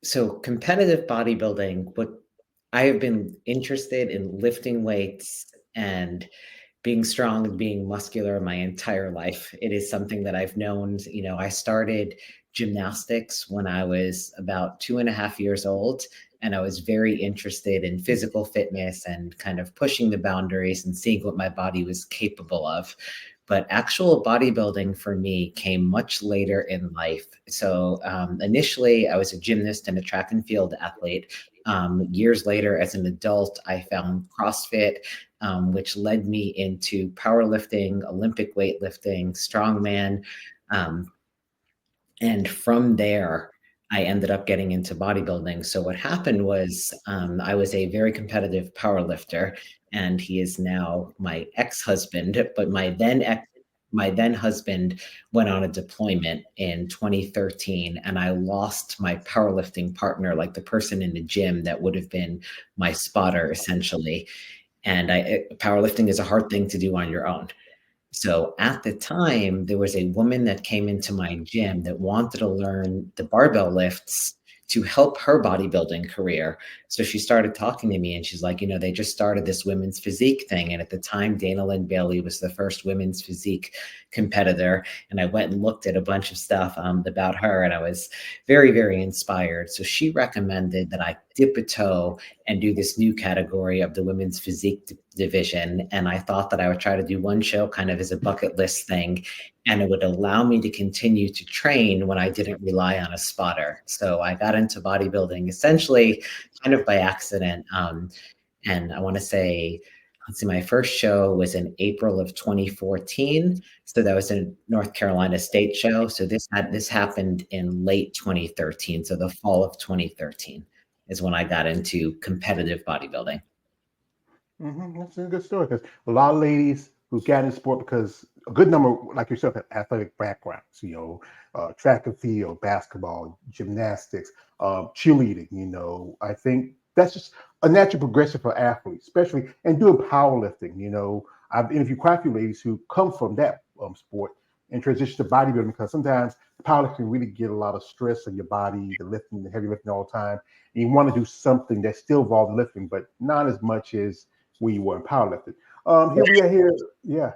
So competitive bodybuilding, what I have been interested in lifting weights and being strong and being muscular my entire life. It is something that I've known. I started gymnastics when I was about 2.5 years old, and I was very interested in physical fitness and kind of pushing the boundaries and seeing what my body was capable of. But actual bodybuilding for me came much later in life. So initially, I was a gymnast and a track and field athlete. Years later, as an adult, I found CrossFit, which led me into powerlifting, Olympic weightlifting, strongman. Um, and from there, I ended up getting into bodybuilding. So what happened was I was a very competitive powerlifter, and he is now my ex-husband, but my then husband went on a deployment in 2013, and I lost my powerlifting partner, like the person in the gym that would have been my spotter essentially. And powerlifting is a hard thing to do on your own. So at the time, there was a woman that came into my gym that wanted to learn the barbell lifts to help her bodybuilding career. So she started talking to me and she's like, they just started this women's physique thing. And at the time, Dana Lynn Bailey was the first women's physique competitor. And I went and looked at a bunch of stuff about her, and I was very, very inspired. So she recommended that I dip a toe and do this new category of the women's physique division. And I thought that I would try to do one show kind of as a bucket list thing, and it would allow me to continue to train when I didn't rely on a spotter. So I got into bodybuilding essentially kind of by accident. And I want to say, let's see, my first show was in April of 2014. So that was a North Carolina state show. So this happened in late 2013. So the fall of 2013 is when I got into competitive bodybuilding. That's a good story because a lot of ladies who got in sport because a good number, like yourself, have athletic backgrounds. Track and field, basketball, gymnastics, cheerleading. I think that's just a natural progression for athletes, especially and doing powerlifting. I've interviewed quite a few ladies who come from that sport and transition to bodybuilding because sometimes powerlifting really get a lot of stress on your body, the lifting, the heavy lifting all the time. And you want to do something that still involves lifting, but not as much as when you were in powerlifting. Here we are here. Yeah.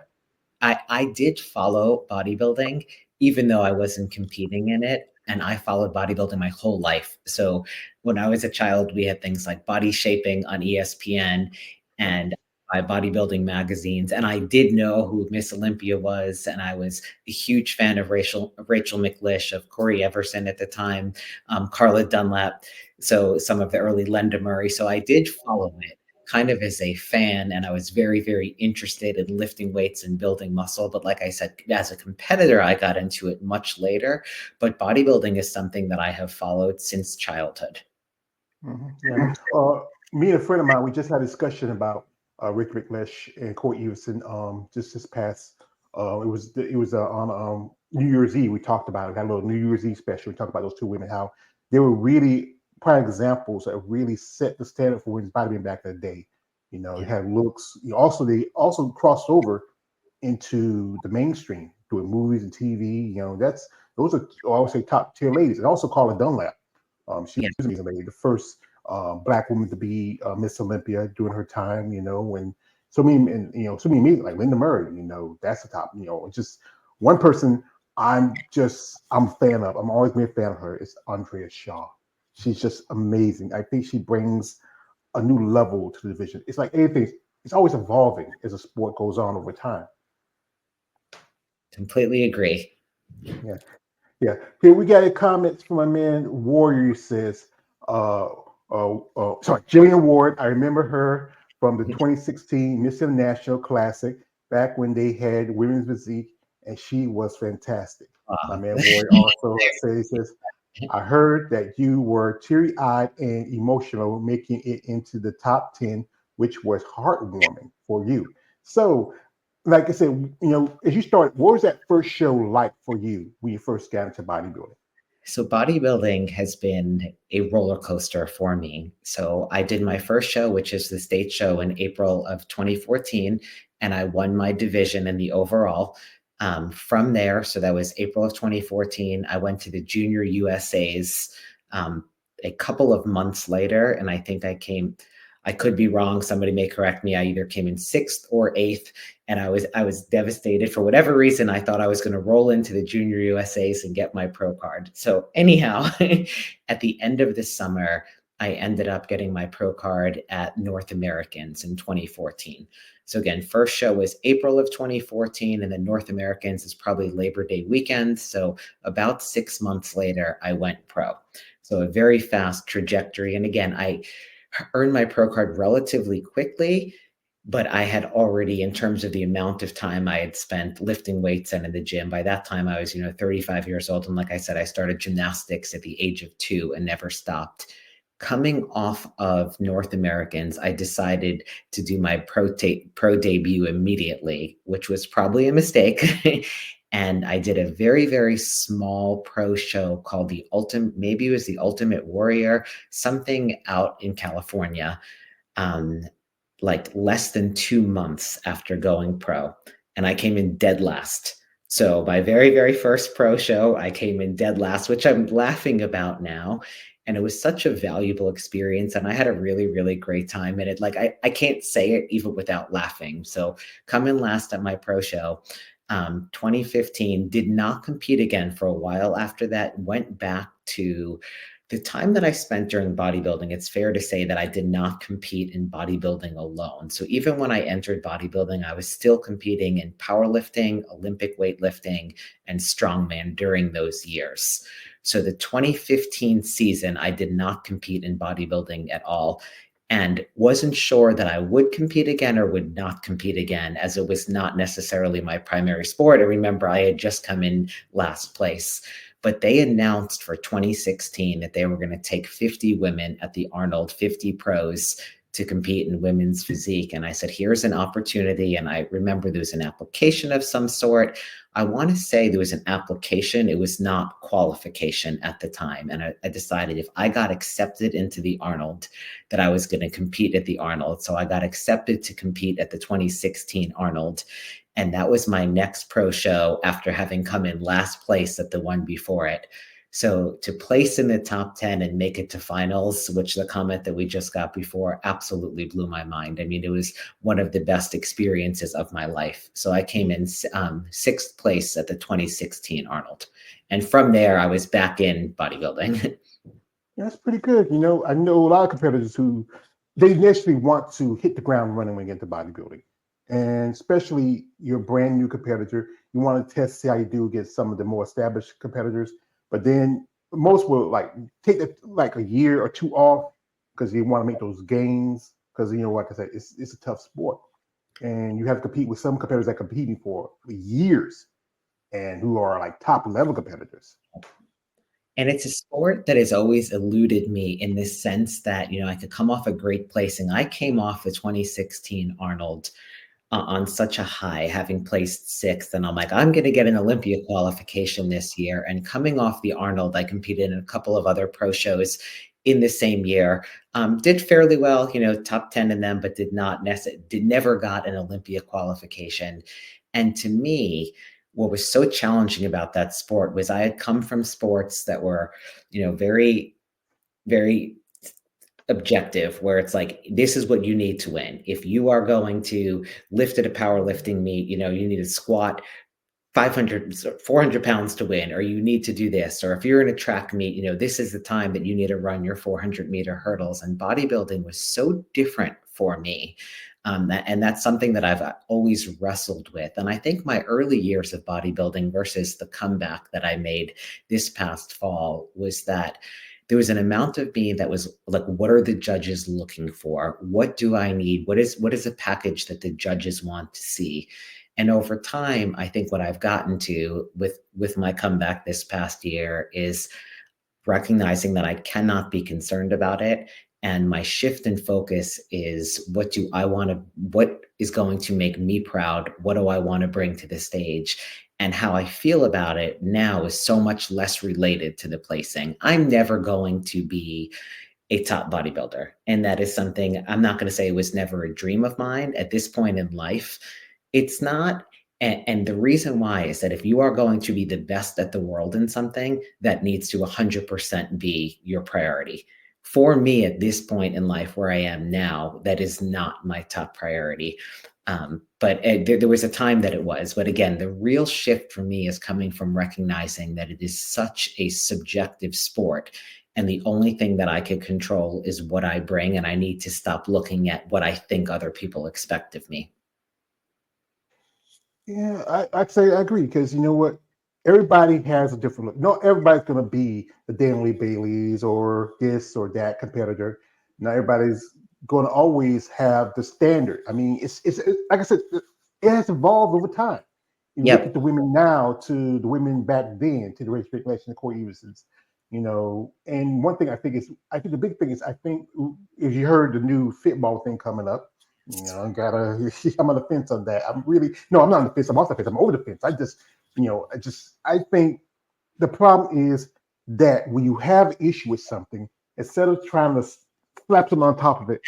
I did follow bodybuilding, even though I wasn't competing in it. And I followed bodybuilding my whole life. So when I was a child, we had things like Body Shaping on ESPN and by bodybuilding magazines. And I did know who Miss Olympia was. And I was a huge fan of Rachel McLish, of Corey Everson at the time, Carla Dunlap. So some of the early Linda Murray. So I did follow it kind of as a fan, and I was very, very interested in lifting weights and building muscle. But like I said, as a competitor, I got into it much later. But bodybuilding is something that I have followed since childhood. Yeah. Me and a friend of mine, we just had a discussion about Rick Ricklesh and Corey Everson. Just this past, it was on New Year's Eve. We talked about it. We had a little New Year's Eve special. We talked about those two women, how they were really prime examples that really set the standard for women's bodybuilding back in the day. They Yeah. had looks. They also crossed over into the mainstream, doing movies and TV. Those are, I would say, top tier ladies. And also Carla Dunlap. She Yeah. was an amazing lady, the first black woman to be Miss Olympia during her time. When so many men like Linda Murray. That's the top. It's just one person. I'm a fan of. I'm always been a fan of her. It's Andrea Shaw. She's just amazing. I think she brings a new level to the division. It's like anything. It's always evolving as the sport goes on over time. Completely agree. Yeah. Yeah. Here we got a comment from my man Warrior. He says, sorry, Gillian Ward. I remember her from the 2016 Miss International Classic back when they had women's physique, and she was fantastic. My man Warrior also says, I heard that you were teary eyed and emotional, making it into the top 10, which was heartwarming for you. So, like I said, as you start, what was that first show like for you when you first got into bodybuilding? So bodybuilding has been a roller coaster for me. So I did my first show, which is the state show, in April of 2014, and I won my division in the overall. From there, so that was April of 2014, I went to the Junior USA's, um, a couple of months later, and I think I could be wrong. Somebody may correct me. I either came in sixth or eighth, and I was devastated for whatever reason. I thought I was going to roll into the Junior USAs and get my pro card. So anyhow, at the end of the summer, I ended up getting my pro card at North Americans in 2014. So again, first show was April of 2014, and then North Americans is probably Labor Day weekend. So about 6 months later, I went pro. So a very fast trajectory. And again, I earned my pro card relatively quickly, but I had already, in terms of the amount of time I had spent lifting weights and in the gym, by that time I was, 35 years old. And like I said, I started gymnastics at the age of 2 and never stopped. Coming off of North Americans, I decided to do my pro debut immediately, which was probably a mistake. And I did a very, very small pro show called the Ultimate, maybe it was the Ultimate Warrior, something out in California, um, like less than 2 months after going pro. And I came in dead last. So my very, very first pro show, I came in dead last, which I'm laughing about now. And it was such a valuable experience. And I had a really, really great time in it. Like I can't say it even without laughing. So coming last at my pro show, 2015, did not compete again for a while after that, went back to the time that I spent during bodybuilding. It's fair to say that I did not compete in bodybuilding alone. So even when I entered bodybuilding, I was still competing in powerlifting, Olympic weightlifting, and strongman during those years. So the 2015 season, I did not compete in bodybuilding at all and wasn't sure that I would compete again or would not compete again, as it was not necessarily my primary sport. And remember, I had just come in last place. But they announced for 2016 that they were going to take 50 women at the Arnold 50 Pros to compete in women's physique. And I said, here's an opportunity. And I remember there was an application of some sort. I want to say there was an application. It was not qualification at the time. And I decided if I got accepted into the Arnold, that I was going to compete at the Arnold. So I got accepted to compete at the 2016 Arnold. And that was my next pro show after having come in last place at the one before it. So to place in the top 10 and make it to finals, which the comment that we just got before absolutely blew my mind. I mean, it was one of the best experiences of my life. So I came in sixth place at the 2016 Arnold. And from there, I was back in bodybuilding. That's pretty good. I know a lot of competitors who they initially want to hit the ground running when they get into bodybuilding. And especially your brand new competitor, you want to test see how you do against some of the more established competitors. But then most will take like a year or two off because they want to make those gains. Because like I said, it's a tough sport, and you have to compete with some competitors that are competing for years and who are like top level competitors. And it's a sport that has always eluded me in this sense that, I could come off a great placing. I came off the 2016 Arnold on such a high, having placed sixth. And I'm like, I'm going to get an Olympia qualification this year. And coming off the Arnold, I competed in a couple of other pro shows in the same year. Did fairly well, top 10 in them, but never got an Olympia qualification. And to me, what was so challenging about that sport was I had come from sports that were, very, very objective, where it's like, this is what you need to win. If you are going to lift at a powerlifting meet, you need to squat 500, 400 pounds to win, or you need to do this. Or if you're in a track meet, this is the time that you need to run your 400-meter hurdles. And bodybuilding was so different for me. And that's something that I've always wrestled with. And I think my early years of bodybuilding versus the comeback that I made this past fall was that there was an amount of me that was like, what are the judges looking for? What do I need? What is a package that the judges want to see? And over time, I think what I've gotten to with my comeback this past year is recognizing that I cannot be concerned about it. And my shift in focus is, what is going to make me proud? What do I want to bring to the stage? And how I feel about it now is so much less related to the placing. I'm never going to be a top bodybuilder. And that is something I'm not going to say it was never a dream of mine at this point in life. It's not. And the reason why is that if you are going to be the best at the world in something, that needs to 100% be your priority. For me, at this point in life where I am now, that is not my top priority. But there was a time that it was. But again, the real shift for me is coming from recognizing that it is such a subjective sport. And the only thing that I can control is what I bring. And I need to stop looking at what I think other people expect of me. Yeah, I'd say I agree because you know what? Everybody has a different look. Not everybody's going to be the Danley Baileys or this or that competitor. Not everybody's going to always have the standard. I mean, it's like I said, it has evolved over time. You look at Yep. the women now to the women back then, to the Rachel Relations, the Corey Eversons, you know. And one thing I think the big thing is, I think if you heard the new football thing coming up, you know, I gotta. I'm on the fence on that. I'm really no. I'm not on the fence. I'm off the fence. I'm over the fence. I just, you know, I think the problem is that when you have an issue with something, instead of trying to slap something on top of it,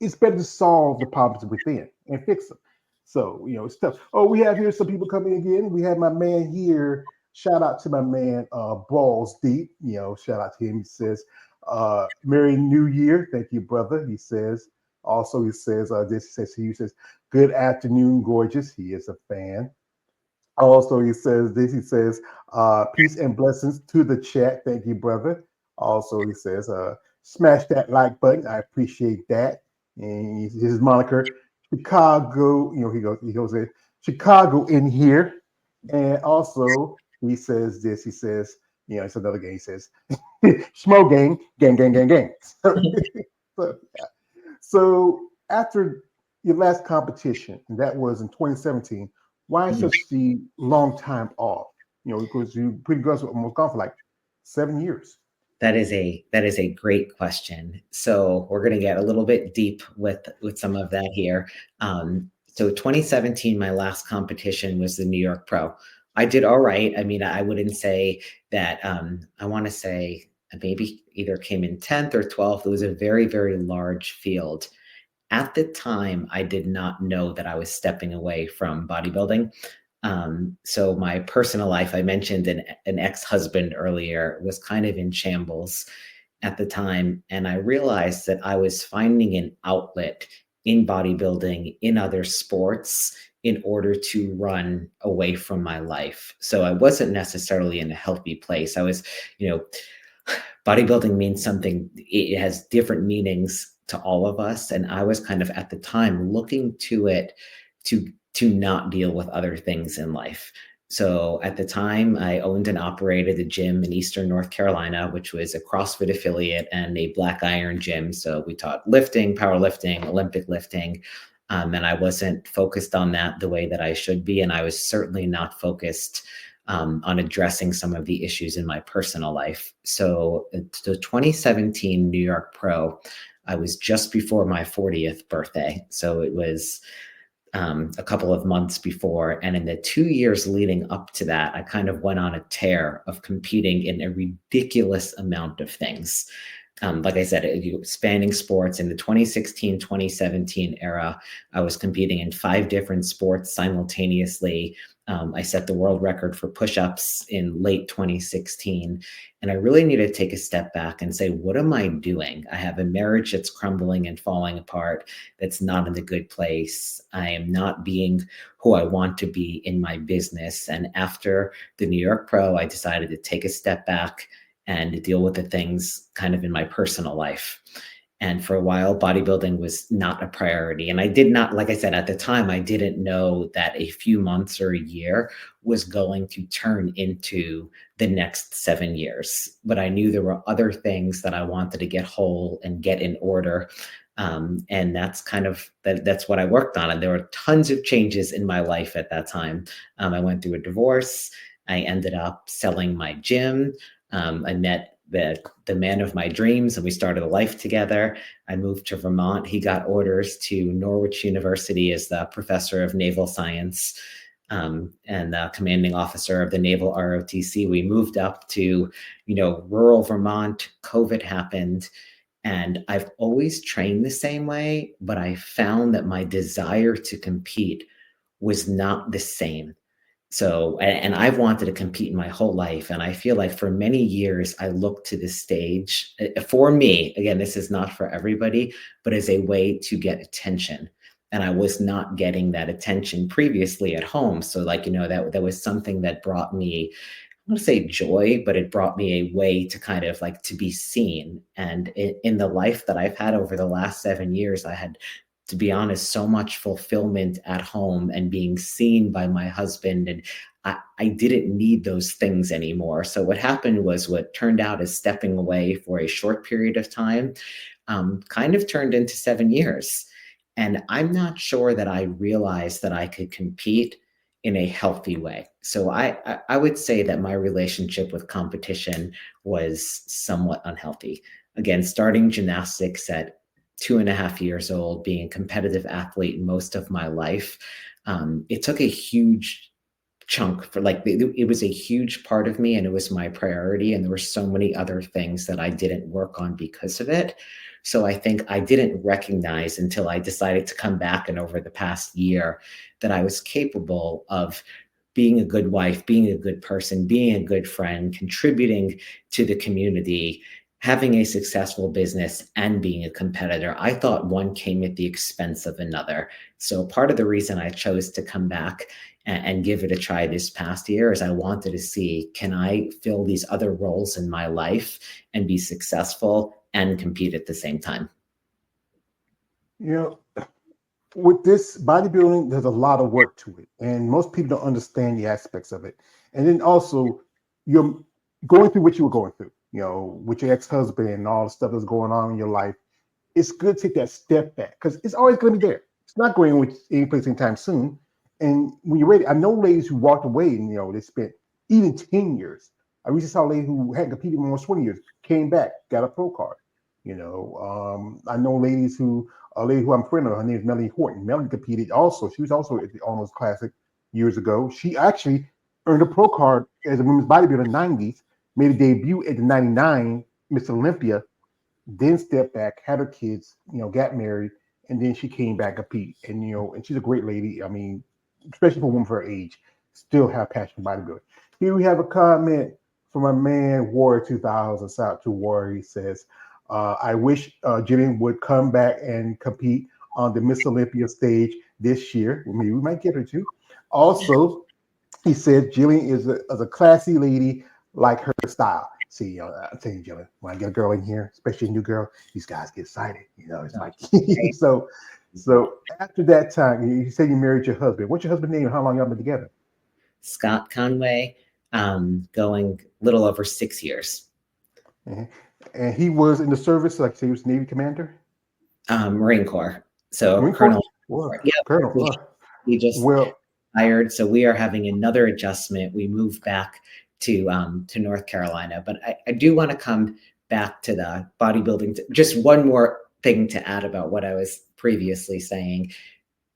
it's better to solve the problems within and fix them. So, you know, it's tough. Oh, we have here some people coming again. We have my man here. Shout out to my man, Balls Deep. You know, shout out to him. He says, Merry New Year. Thank you, brother. He says, also, he says, he says, good afternoon, gorgeous. He is a fan. Also, he says this. He says, peace and blessings to the chat. Thank you, brother. Also, he says, smash that like button. I appreciate that. And his moniker, Chicago. You know, he goes in Chicago in here. And also, he says this. He says, you know, it's another game. He says, Schmo gang, gang, gang, gang, gang. So, so after your last competition, and that was in 2017, why Mhm. such the long time off? You know, because you pretty much almost gone for like 7 years. That is a great question. So we're going to get a little bit deep with some of that here. So 2017, my last competition was the New York Pro. I did all right. I mean, I wouldn't say that. I want to say I maybe either came in 10th or 12th. It was a very, very large field. At the time, I did not know that I was stepping away from bodybuilding. So my personal life, I mentioned an ex-husband earlier, was kind of in shambles at the time. And I realized that I was finding an outlet in bodybuilding, in other sports, in order to run away from my life. So I wasn't necessarily in a healthy place. I was, you know, bodybuilding means something, it has different meanings to all of us. And I was kind of at the time looking to it to not deal with other things in life. So at the time, I owned and operated a gym in Eastern North Carolina, which was a CrossFit affiliate and a black iron gym. So we taught lifting, powerlifting, Olympic lifting. And I wasn't focused on that the way that I should be. And I was certainly not focused on addressing some of the issues in my personal life. So the 2017 New York Pro, I was just before my 40th birthday. So it was a couple of months before. And in the 2 years leading up to that, I kind of went on a tear of competing in a ridiculous amount of things. Like I said, spanning sports in the 2016, 2017 era, I was competing in 5 different sports simultaneously. I set the world record for push-ups in late 2016. And I really need to take a step back and say, what am I doing? I have a marriage that's crumbling and falling apart, that's not in a good place. I am not being who I want to be in my business. And after the New York Pro, I decided to take a step back and deal with the things kind of in my personal life. And for a while, bodybuilding was not a priority. And I did not, like I said, at the time, I didn't know that a few months or a year was going to turn into the next 7 years. But I knew there were other things that I wanted to get whole and get in order. And that's kind of that's what I worked on. And there were tons of changes in my life at that time. I went through a divorce. I ended up selling my gym. I met the man of my dreams and we started a life together. I moved to Vermont. He got orders to Norwich University as the professor of naval science and the commanding officer of the Naval ROTC. We moved up to, rural Vermont. COVID happened. And I've always trained the same way, but I found that my desire to compete was not the same. So, and I've wanted to compete my whole life, and I feel like for many years I looked to the stage for me. Again, this is not for everybody, but as a way to get attention. And I was not getting that attention previously at home. So, like, that was something that brought me, I want to say joy, but it brought me a way to kind of like to be seen. And in the life that I've had over the last 7 years, I had, to be honest, so much fulfillment at home and being seen by my husband. And I didn't need those things anymore. So what happened was what turned out as stepping away for a short period of time kind of turned into 7 years. And I'm not sure that I realized that I could compete in a healthy way. So I would say that my relationship with competition was somewhat unhealthy. Again, starting gymnastics at 2.5 years old, being a competitive athlete most of my life, it took a huge chunk for like it was a huge part of me and it was my priority, and there were so many other things that I didn't work on because of it. So I think I didn't recognize until I decided to come back and over the past year that I was capable of being a good wife, being a good person, being a good friend, contributing to the community, having a successful business, and being a competitor. I thought one came at the expense of another. So part of the reason I chose to come back and give it a try this past year is I wanted to see, can I fill these other roles in my life and be successful and compete at the same time? You know, with this bodybuilding, there's a lot of work to it, and most people don't understand the aspects of it. And then also, you're going through what you were going through, with your ex-husband and all the stuff that's going on in your life. It's good to take that step back because it's always going to be there. It's not going any place anytime soon. And when you're ready, I know ladies who walked away and they spent even 10 years. I recently saw a lady who hadn't competed in almost 20 years, came back, got a pro card. I know ladies who a lady who I'm a friend of, her name is Melanie Horton. Melanie competed also. She was also at the Almost Classic years ago. She actually earned a pro card as a women's bodybuilder in the 90s, made a debut at the 99 Miss Olympia, then stepped back, had her kids, got married, and then she came back to compete. And she's a great lady. I mean, especially for a woman for her age, still have passion for bodybuilding. Here we have a comment from a man, Warrior 2000, South to Warrior. He says, I wish Gillian would come back and compete on the Miss Olympia stage this year. Maybe we might get her to. Also, he said Gillian is a classy lady, like her style. See, I'm telling you, Gillian, when I get a girl in here, especially a new girl, these guys get excited. It's like so. So after that time, you said you married your husband. What's your husband's name and how long y'all been together? Scott Conway, going a little over 6 years. Mhm. And he was in the service, like say he was Navy commander? Marine Corps. So Marine Corps? Colonel. Well, Yeah, Colonel. we just Well, hired, so we are having another adjustment. We moved back to North Carolina, but I do want to come back to the bodybuilding. Just one more thing to add about what I was previously saying.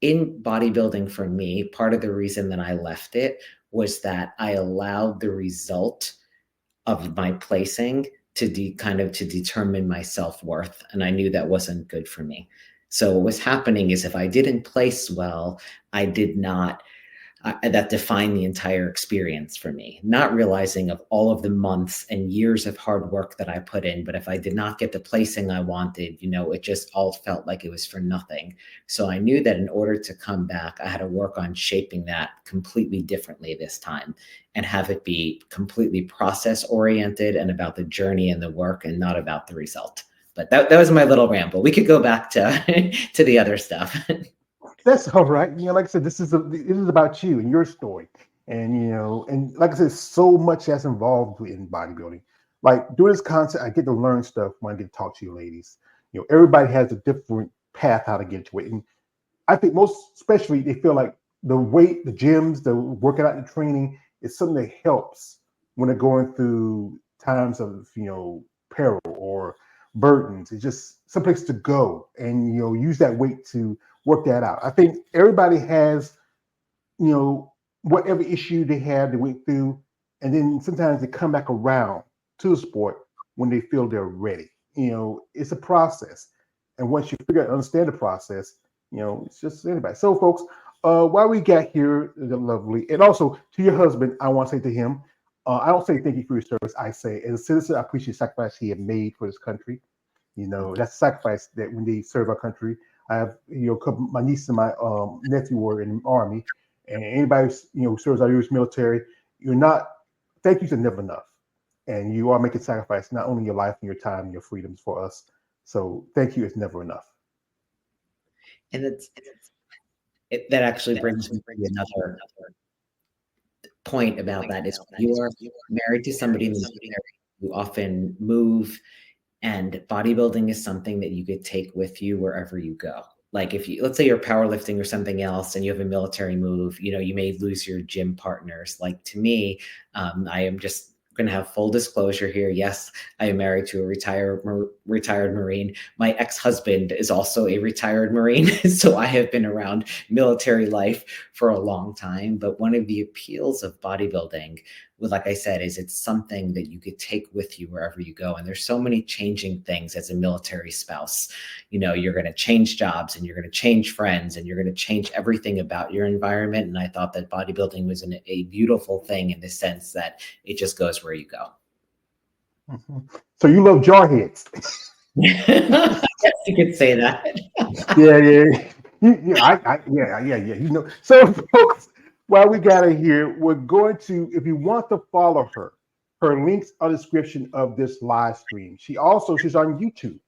In bodybuilding, for me, part of the reason that I left it was that I allowed the result of my placing to kind of to determine my self-worth, and I knew that wasn't good for me. So what was happening is if I didn't place well, I did not that defined the entire experience for me, not realizing of all of the months and years of hard work that I put in. But if I did not get the placing I wanted, it just all felt like it was for nothing. So I knew that in order to come back, I had to work on shaping that completely differently this time and have it be completely process oriented and about the journey and the work and not about the result. But that was my little ramble. We could go back to to the other stuff. that's all right. Like I said, this is about you and your story, and and like I said, so much that's involved in bodybuilding. Like doing this content, I get to learn stuff when I get to talk to you ladies. Everybody has a different path how to get to it, and I think most especially they feel like the weight, the gyms, the working out, the training is something that helps when they're going through times of peril or burdens. It's just someplace to go and use that weight to work that out. I think everybody has whatever issue they have they went through, and then sometimes they come back around to the sport when they feel they're ready. It's a process, and once you figure out understand the process, it's just anybody. So, folks, While we got here, the lovely, and also to your husband, I want to say to him, I don't say thank you for your service. I say, as a citizen, I appreciate the sacrifice he had made for this country. You know, that's a sacrifice that when they serve our country. I have, my niece and my nephew were in the army, and anybody who serves our U.S. military, you're not. Thank yous are never enough, and you are making sacrifice not only your life and your time and your freedoms for us. So thank you is never enough. And that actually brings me to another point about that is when you are married to somebody in the military, you often move, and bodybuilding is something that you could take with you wherever you go. Like if you, let's say you're powerlifting or something else and you have a military move, you may lose your gym partners. Like to me, I am just going to have full disclosure here. Yes, I am married to a retired Marine. My ex-husband is also a retired Marine. So I have been around military life for a long time. But one of the appeals of bodybuilding, like I said, is it's something that you could take with you wherever you go. And there's so many changing things as a military spouse. You're going to change jobs and you're going to change friends and you're going to change everything about your environment. And I thought that bodybuilding was a beautiful thing in the sense that it just goes where you go. Mm-hmm. So you love jarheads. Yes, you could say that. Yeah, yeah. Yeah. So, folks, while we got her here, we're going to, if you want to follow her links are the description of this live stream. She's on YouTube.